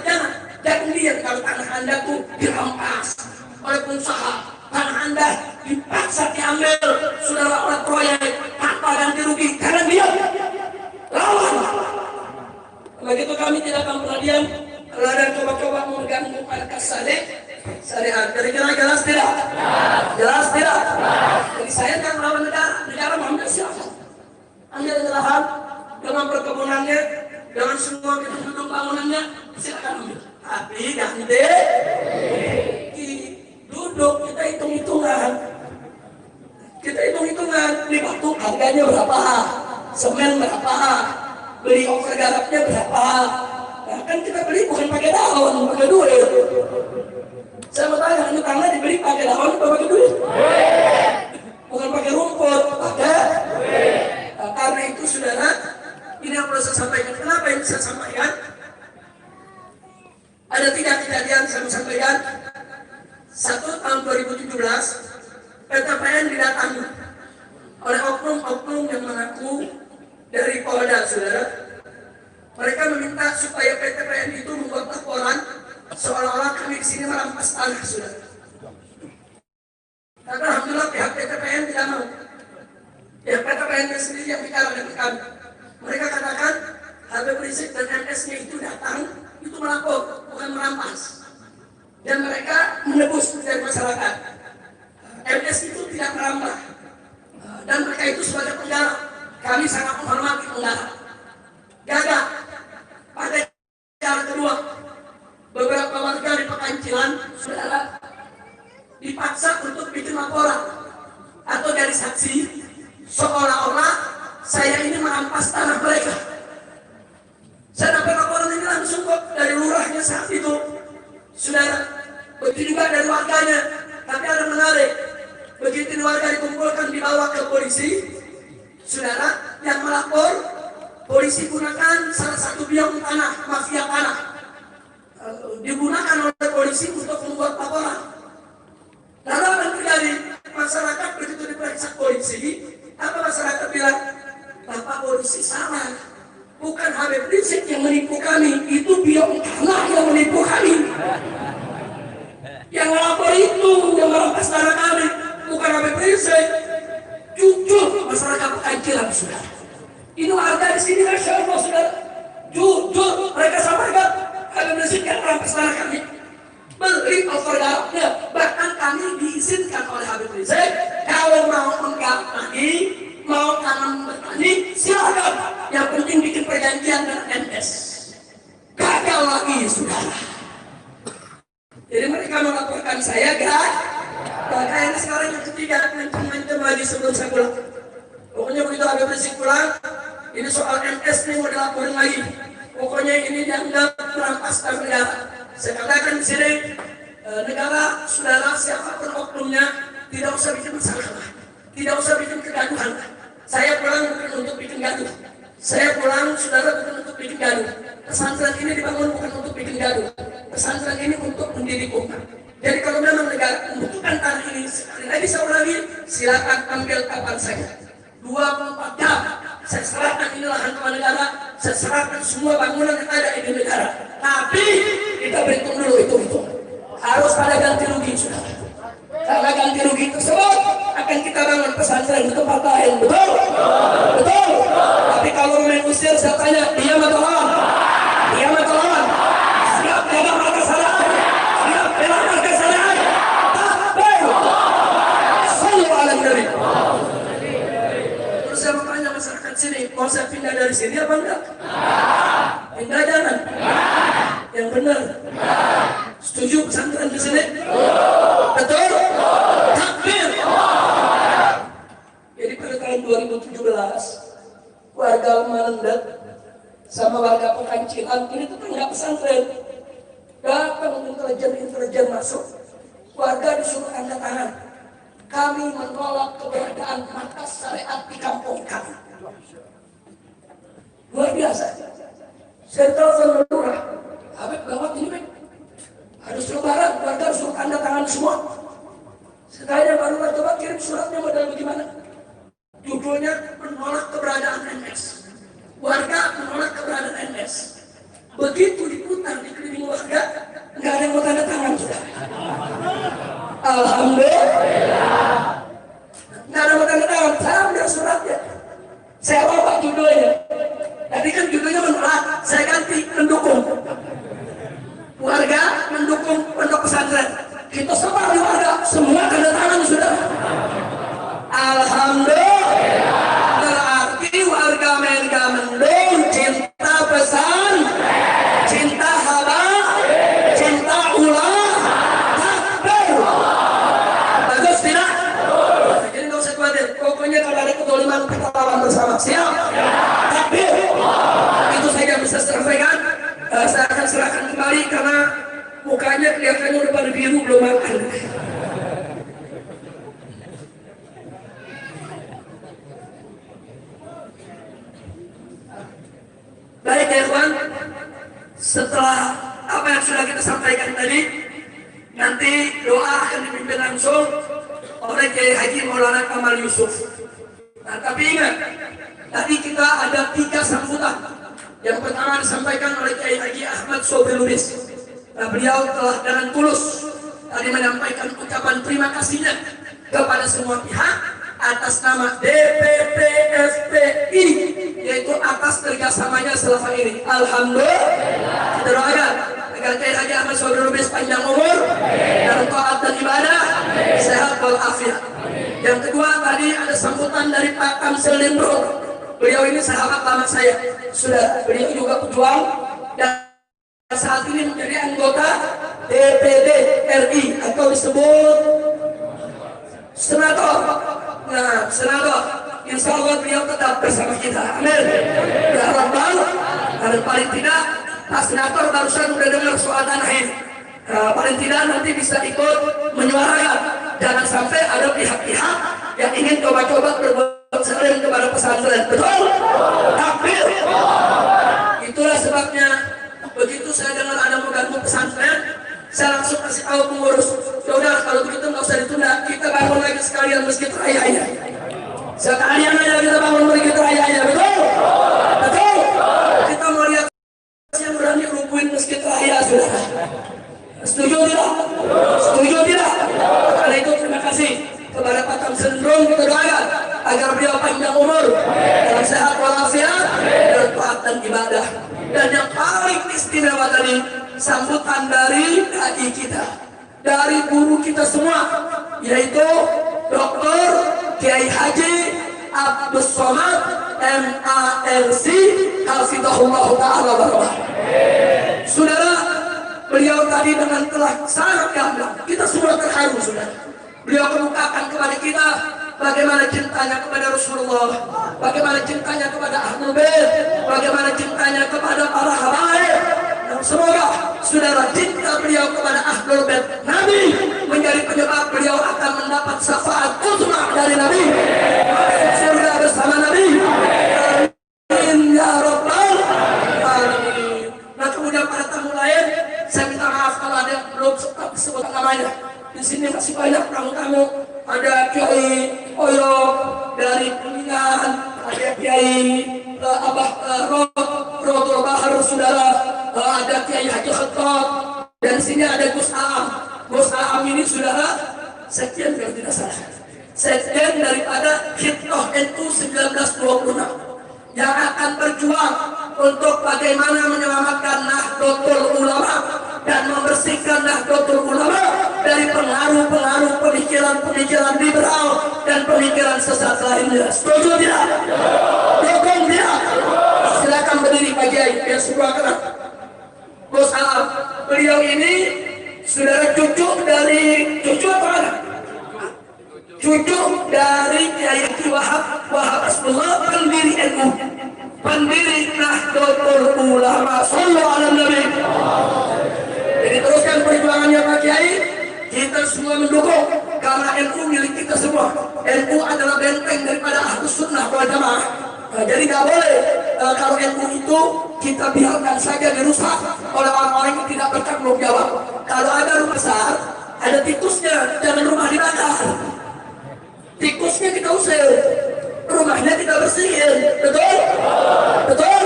jangan lihat kalau tanah Anda tuh dirampas oleh pengusaha. Tanah Anda dipaksa diambil, saudara, oleh proyek tanpa ganti rugi. Jangan lihat. Lawan. Begitu kami tidak akan pernah diam kalau ada coba-coba mengganggu markas syariat. Kira-kira jelas tidak? Jelas tidak? Jadi saya akan melawan negara mengambil, silakan. Ambil lahan dengan perkebunannya, dengan semua gedung-gedung bangunannya, silakan ambil. Tapi ganti duduk, kita hitung-hitungan. Kita hitung-hitungan, di batu harganya berapa, semen berapa, beli ongkir garapnya berapa. Nah, kan kita beli bukan pakai daun, pakai duit. Saya mau tanya, ini tanah dibeli pakai daun atau pakai duit? Bukan pakai rumput, pakai. Nah, karena itu, saudara, ini yang perlu saya sampaikan. Kenapa yang saya sampaikan? Ada 3 kejadian saya mau sampaikan. Satu, tahun 2017, PTPN didatangi oleh oknum-oknum yang mengaku dari Polda, saudara. Mereka meminta supaya PTPN itu membuat laporan seolah-olah kami di sini merampas tanah, saudara. Tapi alhamdulillah pihak PTPN tidak mau. Pihak PTPN dan mereka menebus dari masyarakat. MS itu tidak merambah, dan mereka itu sebagai penggarap. Kami sangat menghormati penggarap. Gagah pada cara kedua, beberapa warga di Pekancilan, saudara, dipaksa untuk bikin laporan atau dari saksi, seolah-olah saya ini merampas tanah mereka. Saya dapat laporan ini langsung kok dari lurahnya saat itu, saudara. Begitu juga dari warganya. Tapi ada menarik, begitu warga dikumpulkan dibawa ke polisi, saudara, yang melapor, polisi gunakan salah satu biang tanah, mafia tanah, digunakan oleh polisi untuk membuat laporan. Lalu apa yang terjadi? Masyarakat begitu diperiksa polisi, apa masyarakat bilang? Bapak polisi salah, bukan Habib Rizik yang menipu kami, itu biang tanah yang menipu kami. Yang melapor itu yang merampas tanah kami, bukan Habib Rizik. Jujur masyarakat Pekancilan, saudara. Ini warga di sini, Masya Allah, saudara. Jujur mereka sampaikan Habib Rizik yang merampas tanah kami. Beli overgarapnya, bahkan kami diizinkan oleh Habib Rizik kalau mau menggarap lagi, mau tanam bertani, silakan. Yang penting bikin perjanjian dengan NS. Gagal lagi, saudara. Jadi mereka melaporkan saya, gagal. Ini sekarang yang ketiga, mencem lagi sebelum saya pulang. Pokoknya begitu Habib Rizik pulang, ini soal NS nih mau dilaporin lagi. Pokoknya ini dianggap merampas tanah negara. Saya katakan di sini, negara, saudara, siapapun oknumnya, tidak usah bikin masalah, tidak usah bikin kegaduhan. Saya pulang bukan untuk bikin gaduh. Saya pulang, saudara, bukan untuk bikin gaduh. Pesantren ini dibangun bukan untuk bikin gaduh. Pesantren ini untuk mendidik umat. Jadi kalau memang negara membutuhkan tanah ini, sekali lagi saya ulangi, silakan ambil kapan saja. 24 jam. Saya serahkan ini lahan kepada negara, saya serahkan semua bangunan yang ada di negara. Tapi kita berhitung dulu, hitung. Harus ada ganti rugi, saudara. Karena ganti rugi tersebut akan kita bangun pesantren di tempat lain, betul? Betul. Tapi kalau main usir, saya tanya, dia atau lawan? Dia atau lawan? Siap jaga markas syariat, siap bela markas syariat. Takbir. Sallu ala Nabi. Terus saya bertanya masyarakat sini, mau saya pindah dari sini apa enggak? Pindah jangan. Yang benar. Setuju pesantren di sini? Betul? Takbir. Jadi pada tahun 2017, warga Malendet sama warga Pekancilan ini tetangga pesantren. Datang intelijen masuk. Warga disuruh tanda tangan. Kami menolak keberadaan markas syariat di kampung kami. Luar biasa. Saya telepon lurah. Habib gawat ini, Beb. Harus lebaran, warga harus suruh tanda tangan semua. Sekalian baru coba kirim suratnya modal bagaimana. Judulnya menolak keberadaan NS. Warga menolak keberadaan NS. Begitu diputar di keliling warga, nggak ada yang mau tanda tangan, sudah. Alhamdulillah. Nggak ada yang mau tanda tangan. Saya ambil suratnya. Saya bawa judulnya. Tadi kan judulnya menolak, saya ganti mendukung. Warga mendukung pondok pesantren. Kita sebar di warga, semua tanda tangan, sudah. Alhamdulillah. Berarti warga mereka mendukung cinta pesan, cinta haba, cinta ulah. Takbir. Bagus tidak? Jadi nggak usah khawatir. Pokoknya kalau ada kedoliman kita lawan bersama. Siap? Takbir. Itu saja bisa saya sampaikan. Saya akan serahkan kembali karena mukanya kelihatannya udah pada biru, belum makan. Baik ya kawan, setelah apa yang sudah kita sampaikan tadi, nanti doa akan dipimpin langsung oleh Kiai Haji Maulana Kamal Yusuf. Nah tapi ingat, tadi kita ada 3 sambutan. Yang pertama disampaikan oleh Kiai Haji Ahmad Sobri Lubis. Nah, beliau telah dengan tulus tadi menyampaikan ucapan terima kasihnya kepada semua pihak atas nama DPP FPI, yaitu atas kerjasamanya selama ini. Alhamdulillah. Kita doakan agar agar Kiai Haji Ahmad Saudara Lubis panjang umur dalam taat dan ibadah, sehat walafiat. Yang kedua tadi ada sambutan dari Pak Kamsil Lindro. Beliau ini sahabat lama saya. Sudah beliau juga pejuang dan saat ini menjadi anggota DPD RI atau disebut senator. Nah, senator. Insya Allah beliau tetap bersama kita. Amin. Ya Rabbal. Dan paling tidak, Pak Senator barusan udah dengar soal tanah ini. Paling tidak nanti bisa ikut menyuarakan. Jangan sampai ada pihak-pihak yang ingin coba-coba berbuat zalim kepada pesantren. Betul? Takbir. Itulah sebabnya begitu saya dengar ada mau ganggu pesantren, saya langsung kasih tahu pengurus. Yaudah kalau begitu nggak usah ditunda, kita bangun lagi sekalian masjid raya ini. Sekalian aja kita bangun masjid raya aja, betul? Betul? Kita mau lihat yang berani rubuhin masjid raya, saudara. Setuju tidak? Setuju tidak? Karena itu terima kasih kepada Pak Kamsil Lindro, kita doakan agar beliau panjang umur, dalam sehat walafiat, dan taat dan ibadah. Dan yang paling istimewa tadi, sambutan dari dai kita, dari guru kita semua, yaitu Dr. Kiai Haji Abdus Somad MALC Hafizahullah Ta'ala Barakah. Saudara, beliau tadi dengan telah sangat gamblang, kita semua terharu saudara. Beliau kemukakan kepada kita bagaimana cintanya kepada Rasulullah, bagaimana cintanya kepada Ahlul Bait, bagaimana cintanya kepada para habaib. Dan semoga saudara cinta beliau kepada Ahlul Bait Nabi menjadi penyebab beliau akan mendapat syafaat uzma dari Nabi, masuk surga bersama Nabi. Amin ya Rabbal alamin. Nah kemudian pada tamu lain, saya minta maaf kalau ada yang belum sempat disebut namanya. Di sini masih banyak tamu-tamu. Ada Kiai Oyo dari Kuningan, ada Kiai Abah Rodul Bahar saudara, ada Kiai Haji Khattab, dan sini ada Gus Aam. Gus Aam ini saudara sekjen kalau tidak salah, sekjen daripada Hitoh NU 1926 yang akan berjuang untuk bagaimana menyelamatkan Nahdlatul Ulama dan membersihkan Nahdlatul Ulama dari pengaruh-pengaruh pemikiran-pemikiran liberal dan pemikiran sesat lainnya. Setuju tidak? Dukung tidak? Silakan berdiri Pak Kiai biar semua kenal. Gus Aam, beliau ini saudara cucu dari apa anak? Cucu dari Kiai Wahab Asbullah, pendiri NU, pendiri Nahdlatul Ulama. Sallallahu alaihi wasallam. Jadi teruskan perjuangannya Pak Kiai. Kita semua mendukung karena NU milik kita semua. NU adalah benteng daripada Ahlus Sunnah wal Jamaah. Jadi nggak boleh kalau NU itu kita biarkan saja dirusak oleh orang-orang yang tidak bertanggung jawab. Kalau ada rumah besar, ada tikusnya, jangan rumah dibakar. Tikusnya kita usir, rumahnya kita bersihin. Betul? Betul?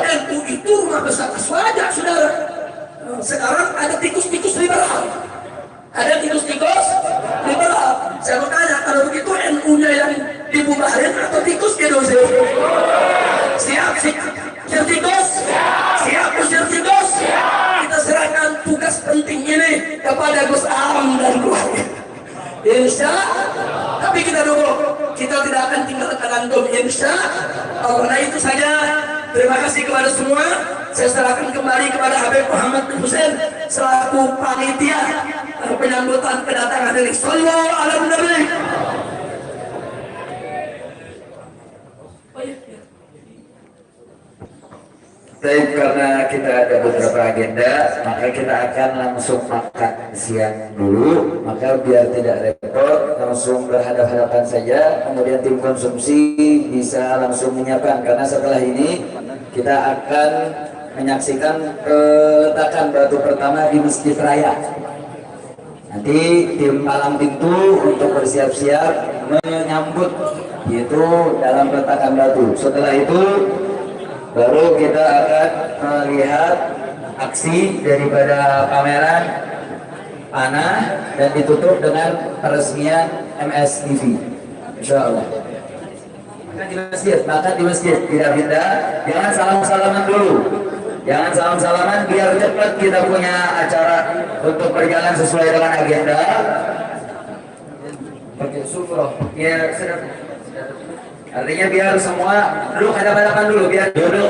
NU itu rumah besar aswaja, saudara. Sekarang ada tikus-tikus liberal. Ada tikus-tikus liberal. Saya mau tanya, kalau begitu NU-nya yang dibubarin atau tikusnya diusir? Siap, siap. Usir tikus? Siap, usir tikus? Kita serahkan tugas penting ini kepada Gus Aam dan keluarga. Insya Allah. Tapi kita dukung. Kita tidak akan tinggalkan antum. Insya Allah. Nah itu saja. Terima kasih kepada semua. Saya serahkan kembali kepada Habib Muhammad bin Hussein selaku panitia penyambutan kedatangan ini. Sallallahu alaihi wasallam. Baik, karena kita ada beberapa agenda, maka kita akan langsung makan siang dulu. Maka biar tidak repot, langsung berhadapan-hadapan saja. Kemudian tim konsumsi bisa langsung menyiapkan, karena setelah ini kita akan menyaksikan peletakan batu pertama di Masjid Raya. Nanti tim palang pintu untuk bersiap-siap menyambut, yaitu dalam peletakan batu. Setelah itu baru kita akan melihat aksi daripada pameran panah dan ditutup dengan peresmian MSTV. Insya Allah. Makan di masjid, tidak pindah. Jangan salam-salaman dulu. Jangan salam-salaman biar cepat kita punya acara untuk berjalan sesuai dengan agenda. Oke, syukur. Ya, artinya biar semua duduk hadap-hadapan dulu biar duduk